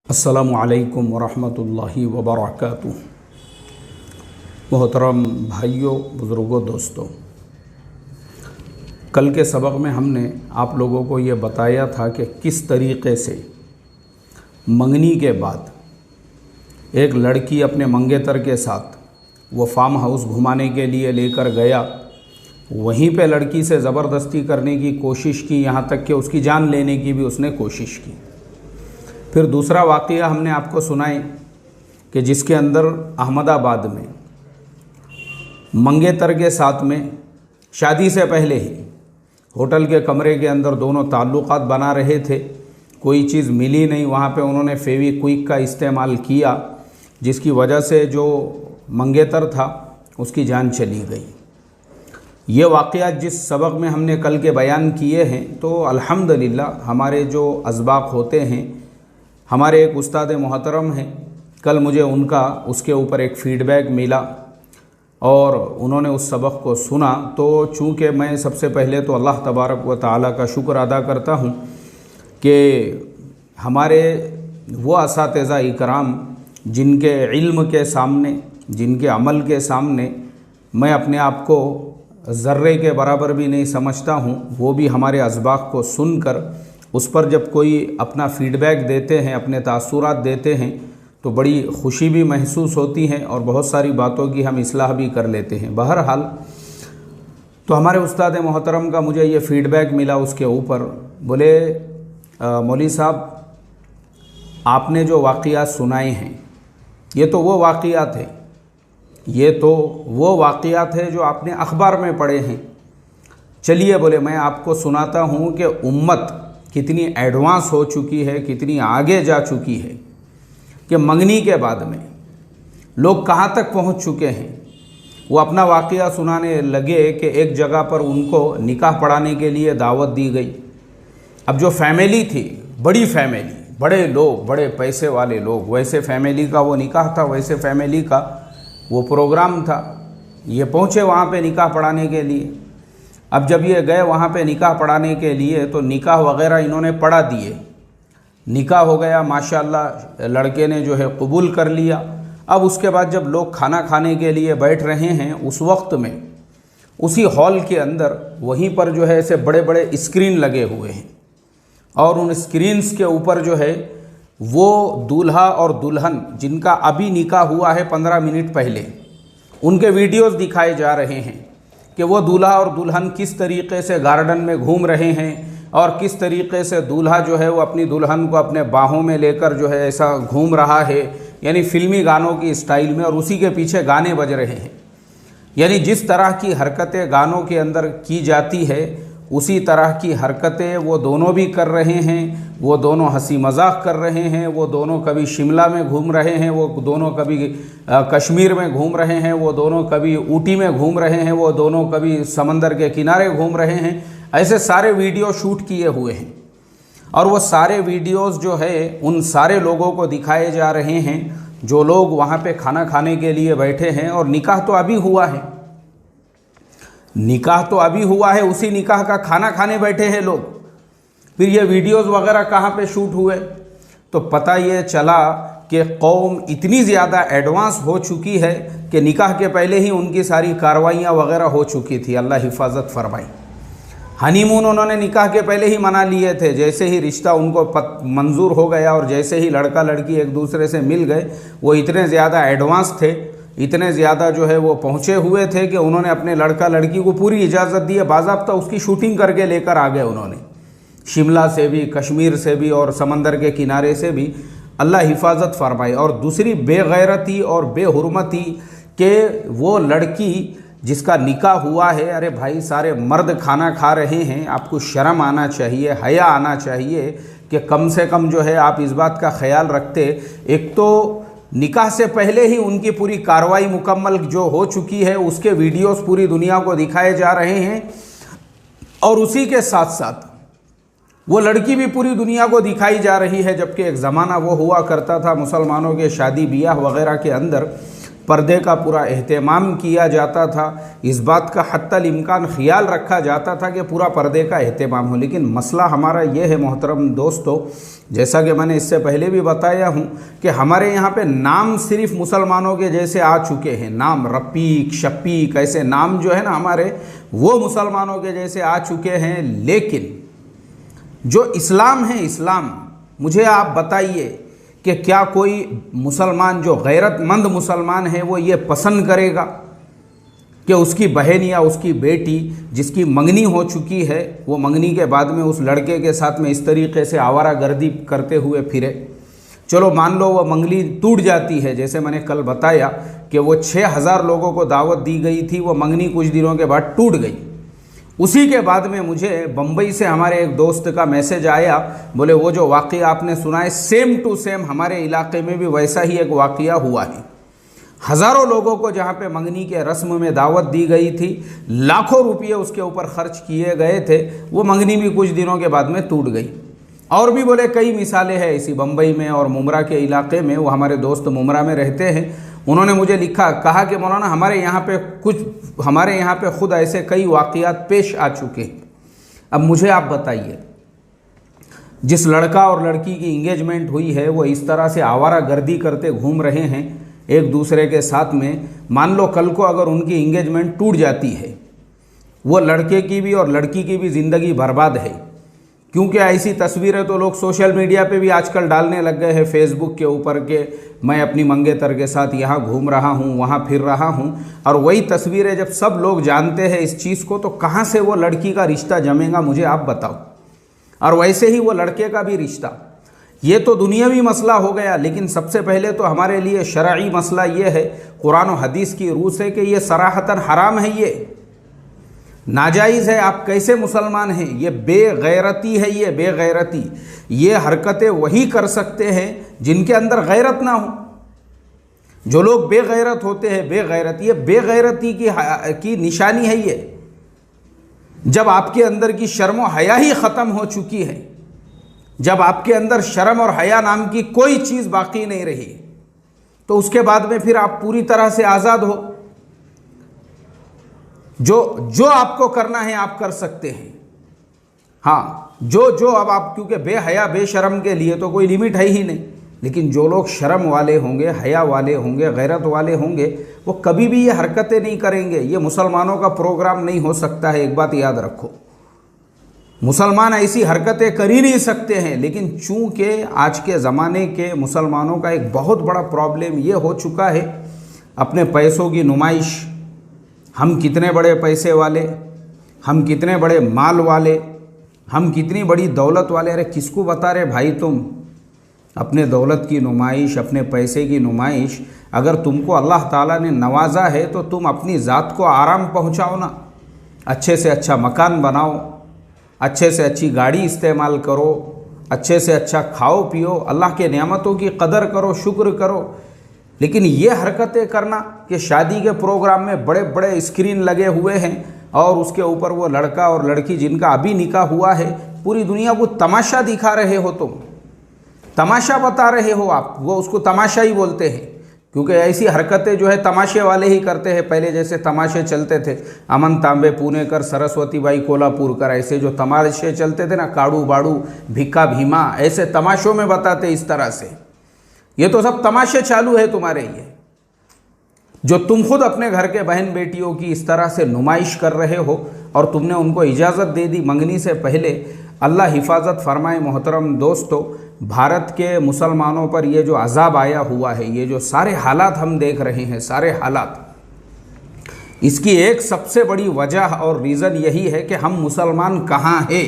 अस्सलामु अलैकुम वरहमतुल्लाहि वबरकातुहू। मोहतरम भाइयों, बुज़ुर्गों, दोस्तों, कल के सबक में हमने आप लोगों को ये बताया था कि किस तरीक़े से मंगनी के बाद एक लड़की अपने मंगेतर के साथ वो फार्म हाउस घुमाने के लिए लेकर गया। वहीं पे लड़की से ज़बरदस्ती करने की कोशिश की, यहाँ तक कि उसकी जान लेने की भी उसने कोशिश की। फिर दूसरा वाक़या हमने आपको सुनाए कि जिसके अंदर अहमदाबाद में मंगेतर के साथ में शादी से पहले ही होटल के कमरे के अंदर दोनों ताल्लुकात बना रहे थे। कोई चीज़ मिली नहीं, वहाँ पे उन्होंने फेविक्विक का इस्तेमाल किया, जिसकी वजह से जो मंगेतर था उसकी जान चली गई। ये वाक़या जिस सबक में हमने कल के बयान किए हैं, तो अल्हम्दुलिल्लाह हमारे जो असबाक होते हैं, हमारे एक उस्ताद मोहतरम हैं, कल मुझे उनका उसके ऊपर एक फ़ीडबैक मिला और उन्होंने उस सबक को सुना। तो चूँकि मैं सबसे पहले तो अल्लाह तबारक व तआला का शुक्र अदा करता हूँ कि हमारे वो असातिज़ा इकराम जिनके इल्म के सामने, जिनके अमल के सामने मैं अपने आप को ज़र्रे के बराबर भी नहीं समझता हूँ, वो भी हमारे असबाक को सुनकर उस पर जब कोई अपना फ़ीडबैक देते हैं, अपने तासुरात देते हैं, तो बड़ी खुशी भी महसूस होती है और बहुत सारी बातों की हम इस्लाह भी कर लेते हैं। बहरहाल तो हमारे उस्ताद मोहतरम का मुझे ये फ़ीडबैक मिला, उसके ऊपर बोले, मौली साहब, आपने जो वाक़यात सुनाए हैं ये तो वो वाक़यात हैं, ये तो वो वाक़यात है जो आपने अखबार में पढ़े हैं। चलिए, बोले, मैं आपको सुनाता हूँ कि उम्मत कितनी एडवांस हो चुकी है, कितनी आगे जा चुकी है, कि मंगनी के बाद में लोग कहाँ तक पहुँच चुके हैं। वो अपना वाक़या सुनाने लगे कि एक जगह पर उनको निकाह पढ़ाने के लिए दावत दी गई। अब जो फैमिली थी, बड़ी फैमिली, बड़े लोग, बड़े पैसे वाले लोग, वैसे फैमिली का वो निकाह था, वैसे फैमिली का वो प्रोग्राम था। ये पहुँचे वहाँ पे निकाह पढ़ाने के लिए। अब जब ये गए वहाँ पे निकाह पढ़ाने के लिए, तो निकाह वगैरह इन्होंने पढ़ा दिए, निकाह हो गया, माशाल्लाह लड़के ने जो है कबूल कर लिया। अब उसके बाद जब लोग खाना खाने के लिए बैठ रहे हैं, उस वक्त में उसी हॉल के अंदर वहीं पर जो है ऐसे बड़े बड़े स्क्रीन लगे हुए हैं और उन स्क्रीन्स के ऊपर जो है वो दूल्हा और दुल्हन जिनका अभी निकाह हुआ है 15 मिनट पहले, उनके वीडियोस दिखाए जा रहे हैं कि वो दूल्हा और दुल्हन किस तरीक़े से गार्डन में घूम रहे हैं और किस तरीक़े से दूल्हा जो है वो अपनी दुल्हन को अपने बाहों में लेकर जो है ऐसा घूम रहा है, यानी फ़िल्मी गानों की स्टाइल में, और उसी के पीछे गाने बज रहे हैं। यानी जिस तरह की हरकतें गानों के अंदर की जाती है, उसी तरह की हरकतें वो दोनों भी कर रहे हैं। वो दोनों हंसी मजाक कर रहे हैं, वो दोनों कभी शिमला में घूम रहे हैं, वो दोनों कभी कश्मीर में घूम रहे हैं, वो दोनों कभी ऊटी में घूम रहे हैं, वो दोनों कभी समंदर के किनारे घूम रहे हैं। ऐसे सारे वीडियो शूट किए हुए हैं और वो सारे वीडियोस जो है उन सारे लोगों को दिखाए जा रहे हैं जो लोग वहाँ पे खाना खाने के लिए बैठे हैं। और निकाह तो अभी हुआ है, निकाह तो अभी हुआ है, उसी निकाह का खाना खाने बैठे हैं लोग। फिर ये वीडियोस वगैरह कहाँ पे शूट हुए, तो पता ये चला कि कौम इतनी ज़्यादा एडवांस हो चुकी है कि निकाह के पहले ही उनकी सारी कार्रवाइयाँ वगैरह हो चुकी थी। अल्लाह हिफाजत फरमाई। हनीमून उन्होंने निकाह के पहले ही मना लिए थे। जैसे ही रिश्ता उनको मंजूर हो गया और जैसे ही लड़का लड़की एक दूसरे से मिल गए, वो इतने ज़्यादा एडवांस थे, इतने ज़्यादा जो है वो पहुँचे हुए थे कि उन्होंने अपने लड़का लड़की को पूरी इजाज़त दी है, बाज़ाब्ता उसकी शूटिंग करके लेकर आ गए उन्होंने, शिमला से भी, कश्मीर से भी और समंदर के किनारे से भी। अल्लाह हिफाजत फरमाए। और दूसरी बेगैरती और बेहुरमती के वो लड़की जिसका निकाह हुआ है, अरे भाई, सारे मर्द खाना खा रहे हैं, आपको शर्म आना चाहिए, हया आना चाहिए कि कम से कम जो है आप इस बात का ख्याल रखते। एक तो निकाह से पहले ही उनकी पूरी कार्रवाई मुकम्मल जो हो चुकी है, उसके वीडियोस पूरी दुनिया को दिखाए जा रहे हैं और उसी के साथ साथ वो लड़की भी पूरी दुनिया को दिखाई जा रही है। जबकि एक ज़माना वो हुआ करता था मुसलमानों के शादी ब्याह वगैरह के अंदर पर्दे का पूरा एहतमाम किया जाता था, इस बात का हत्तल इम्कान ख्याल रखा जाता था कि पूरा पर्दे का एहतमाम हो। लेकिन मसला हमारा ये है मोहतरम दोस्तों, जैसा कि मैंने इससे पहले भी बताया हूँ कि हमारे यहाँ पे नाम सिर्फ मुसलमानों के जैसे आ चुके हैं। नाम रफ़ीक, शफ़ीक, ऐसे नाम जो है ना हमारे, वो मुसलमानों के जैसे आ चुके हैं। लेकिन जो इस्लाम है, इस्लाम, मुझे आप बताइए कि क्या कोई मुसलमान जो गैरतमंद मुसलमान है वो ये पसंद करेगा कि उसकी बहन या उसकी बेटी जिसकी मंगनी हो चुकी है, वो मंगनी के बाद में उस लड़के के साथ में इस तरीके से आवारागर्दी करते हुए फिरे? चलो मान लो वो मंगनी टूट जाती है, जैसे मैंने कल बताया कि वो 6000 लोगों को दावत दी गई थी, वो मंगनी कुछ दिनों के बाद टूट गई। उसी के बाद में मुझे बम्बई से हमारे एक दोस्त का मैसेज आया, बोले वो जो वाक़या आपने सुना है सेम टू सेम हमारे इलाके में भी वैसा ही एक वाक़या हुआ है। हज़ारों लोगों को जहाँ पे मंगनी के रस्म में दावत दी गई थी, लाखों रुपये उसके ऊपर खर्च किए गए थे, वो मंगनी भी कुछ दिनों के बाद में टूट गई। और भी बोले कई मिसालें हैं इसी बम्बई में और मुमरा के इलाके में। वो हमारे दोस्त मुमरा में रहते हैं, उन्होंने मुझे लिखा, कहा कि मौलाना हमारे यहाँ पे खुद ऐसे कई वाक़यात पेश आ चुके हैं। अब मुझे आप बताइए, जिस लड़का और लड़की की इंगेजमेंट हुई है वो इस तरह से आवारागर्दी करते घूम रहे हैं एक दूसरे के साथ में, मान लो कल को अगर उनकी इंगेजमेंट टूट जाती है, वो लड़के की भी और लड़की की भी ज़िंदगी बर्बाद है। क्योंकि ऐसी तस्वीरें तो लोग सोशल मीडिया पे भी आजकल डालने लग गए हैं, फेसबुक के ऊपर के मैं अपनी मंगेतर के साथ यहाँ घूम रहा हूँ, वहाँ फिर रहा हूँ। और वही तस्वीरें जब सब लोग जानते हैं इस चीज़ को, तो कहाँ से वो लड़की का रिश्ता जमेगा, मुझे आप बताओ। और वैसे ही वो लड़के का भी रिश्ता। ये तो दुनियावी मसला हो गया, लेकिन सबसे पहले तो हमारे लिए शरई मसला ये है, कुरान और हदीस की रूह से, कि ये सराहतन हराम है, ये नाजायज़ है। आप कैसे मुसलमान हैं? ये बेगैरती है, ये बेगैरती। ये हरकतें वही कर सकते हैं जिनके अंदर गैरत ना हो। जो लोग बेगैरत होते हैं, बेगैरत, ये बेगैरती की निशानी है। ये जब आपके अंदर की शर्म और हया ही ख़त्म हो चुकी है, जब आपके अंदर शर्म और हया नाम की कोई चीज़ बाकी नहीं रही, तो उसके बाद में फिर आप पूरी तरह से आज़ाद हो। जो आपको करना है आप कर सकते हैं। हाँ, जो अब आप, क्योंकि बेहया बेशर्म के लिए तो कोई लिमिट है ही नहीं। लेकिन जो लोग शर्म वाले होंगे, हया वाले होंगे, गैरत वाले होंगे, वो कभी भी ये हरकतें नहीं करेंगे। ये मुसलमानों का प्रोग्राम नहीं हो सकता है, एक बात याद रखो। मुसलमान ऐसी हरकतें कर ही नहीं सकते हैं। लेकिन चूँकि आज के ज़माने के मुसलमानों का एक बहुत बड़ा प्रॉब्लम ये हो चुका है, अपने पैसों की नुमाइश, हम कितने बड़े पैसे वाले, हम कितने बड़े माल वाले, हम कितनी बड़ी दौलत वाले। अरे किसको बता रहे भाई तुम? अपने दौलत की नुमाइश, अपने पैसे की नुमाइश, अगर तुमको अल्लाह ताला ने नवाजा है तो तुम अपनी ज़ात को आराम पहुंचाओ ना। अच्छे से अच्छा मकान बनाओ, अच्छे से अच्छी गाड़ी इस्तेमाल करो, अच्छे से अच्छा खाओ पियो, अल्लाह के नेमतों की कदर करो, शुक्र करो। लेकिन ये हरकतें करना कि शादी के प्रोग्राम में बड़े बड़े स्क्रीन लगे हुए हैं और उसके ऊपर वो लड़का और लड़की जिनका अभी निकाह हुआ है, पूरी दुनिया को तमाशा दिखा रहे हो, तुम तमाशा बता रहे हो आप, वो उसको तमाशा ही बोलते हैं। क्योंकि ऐसी हरकतें जो है तमाशे वाले ही करते हैं। पहले जैसे तमाशे चलते थे, अमन तांबे पुणेकर, सरस्वती बाई कोल्हापुरकर, ऐसे जो तमाशे चलते थे ना, काड़ू बाड़ू, भिक्का भीमा, ऐसे तमाशों में बताते इस तरह से। ये तो सब तमाशे चालू है तुम्हारे। ये जो तुम खुद अपने घर के बहन बेटियों की इस तरह से नुमाइश कर रहे हो और तुमने उनको इजाज़त दे दी मंगनी से पहले, अल्लाह हिफाजत फरमाए। मोहतरम दोस्तों, भारत के मुसलमानों पर ये जो अजाब आया हुआ है, ये जो सारे हालात हम देख रहे हैं, सारे हालात, इसकी एक सबसे बड़ी वजह और रीज़न यही है कि हम मुसलमान कहाँ हैं।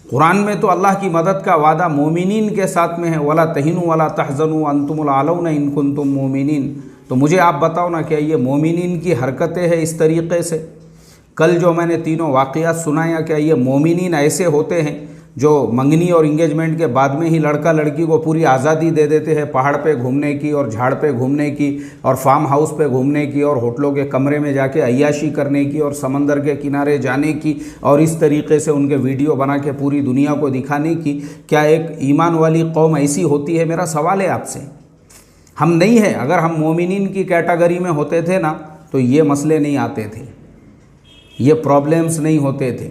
कुरान में तो अल्लाह की मदद का वादा मोमिनीन के साथ में है, वला तहिनु वला तहज़नु अंतुमुल आलौना इन कुंतुम मोमिनीन। तो मुझे आप बताओ ना, क्या ये मोमिनीन की हरकतें हैं इस तरीक़े से? कल जो मैंने तीनों वाक़यात सुनाया, क्या ये मोमिनीन ऐसे होते हैं जो मंगनी और इंगेजमेंट के बाद में ही लड़का लड़की को पूरी आज़ादी दे देते हैं पहाड़ पे घूमने की और झाड़ पे घूमने की और फार्म हाउस पे घूमने की और होटलों के कमरे में जाके अय्याशी करने की और समंदर के किनारे जाने की और इस तरीके से उनके वीडियो बना के पूरी दुनिया को दिखाने की? क्या एक ईमान वाली कौम ऐसी होती है? मेरा सवाल है आपसे। हम नहीं हैं। अगर हम मोमिनीन की कैटेगरी में होते थे ना तो ये मसले नहीं आते थे, ये प्रॉब्लम्स नहीं होते थे,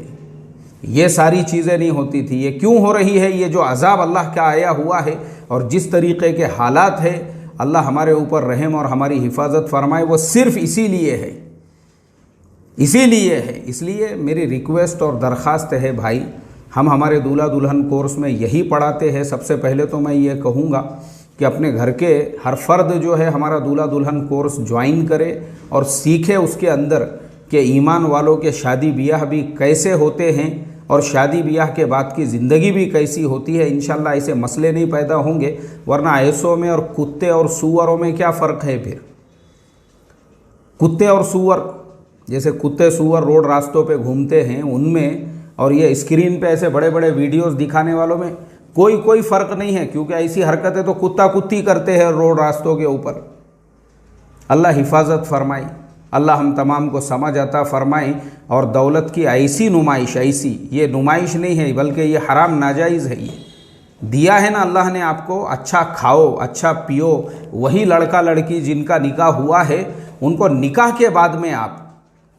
ये सारी चीज़ें नहीं होती थी। ये क्यों हो रही है? ये जो अज़ाब अल्लाह का आया हुआ है और जिस तरीक़े के हालात है, अल्लाह हमारे ऊपर रहम और हमारी हिफाजत फरमाए, वो सिर्फ़ इसीलिए है, इसीलिए है। इसलिए मेरी रिक्वेस्ट और दरख्वास्त है भाई, हम हमारे दूल्हा दुल्हन कोर्स में यही पढ़ाते हैं। सबसे पहले तो मैं ये कहूँगा कि अपने घर के हर फर्द जो है हमारा दूल्हा दुल्हन कोर्स ज्वाइन करे और सीखे उसके अंदर कि ईमान वालों के शादी ब्याह भी कैसे होते हैं और शादी ब्याह के बाद की ज़िंदगी भी कैसी होती है। इंशाल्लाह ऐसे मसले नहीं पैदा होंगे, वरना ऐसों में और कुत्ते और सूअरों में क्या फ़र्क है फिर? कुत्ते और सूअर, जैसे कुत्ते सूअर रोड रास्तों पे घूमते हैं उनमें और ये स्क्रीन पे ऐसे बड़े बड़े वीडियोस दिखाने वालों में कोई फ़र्क नहीं है, क्योंकि ऐसी हरकतें तो कुत्ता कुत्ती करते हैं रोड रास्तों के ऊपर। अल्लाह हिफाजत फरमाए, अल्लाह हम तमाम को समझ अता फरमाए। और दौलत की ऐसी नुमाइश, ऐसी ये नुमाइश नहीं है बल्कि ये हराम नाजायज़ है। ये दिया है ना अल्लाह ने आपको, अच्छा खाओ अच्छा पियो। वही लड़का लड़की जिनका निकाह हुआ है उनको निकाह के बाद में आप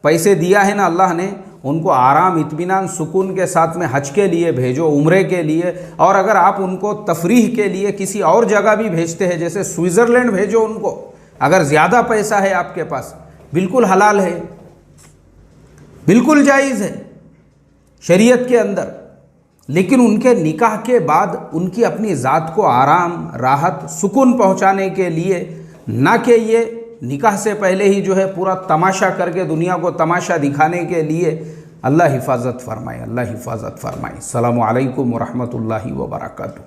पैसे दिया है ना अल्लाह ने, उनको आराम इत्मीनान सुकून के साथ में हज के लिए भेजो, उम्रे के लिए। और अगर आप उनको तफरीह के लिए किसी और जगह भी भेजते हैं, जैसे स्विट्ज़रलैंड भेजो उनको, अगर ज़्यादा पैसा है आपके पास, बिल्कुल हलाल है, बिल्कुल जायज़ है शरीयत के अंदर। लेकिन उनके निकाह के बाद उनकी अपनी ज़ात को आराम राहत सुकून पहुंचाने के लिए, ना कि ये निकाह से पहले ही जो है पूरा तमाशा करके दुनिया को तमाशा दिखाने के लिए। अल्लाह हिफाजत फरमाए, अल्लाह हिफाजत फरमाए। अस्सलामु अलैकुम व रहमतुल्लाहि व बरकातुहू।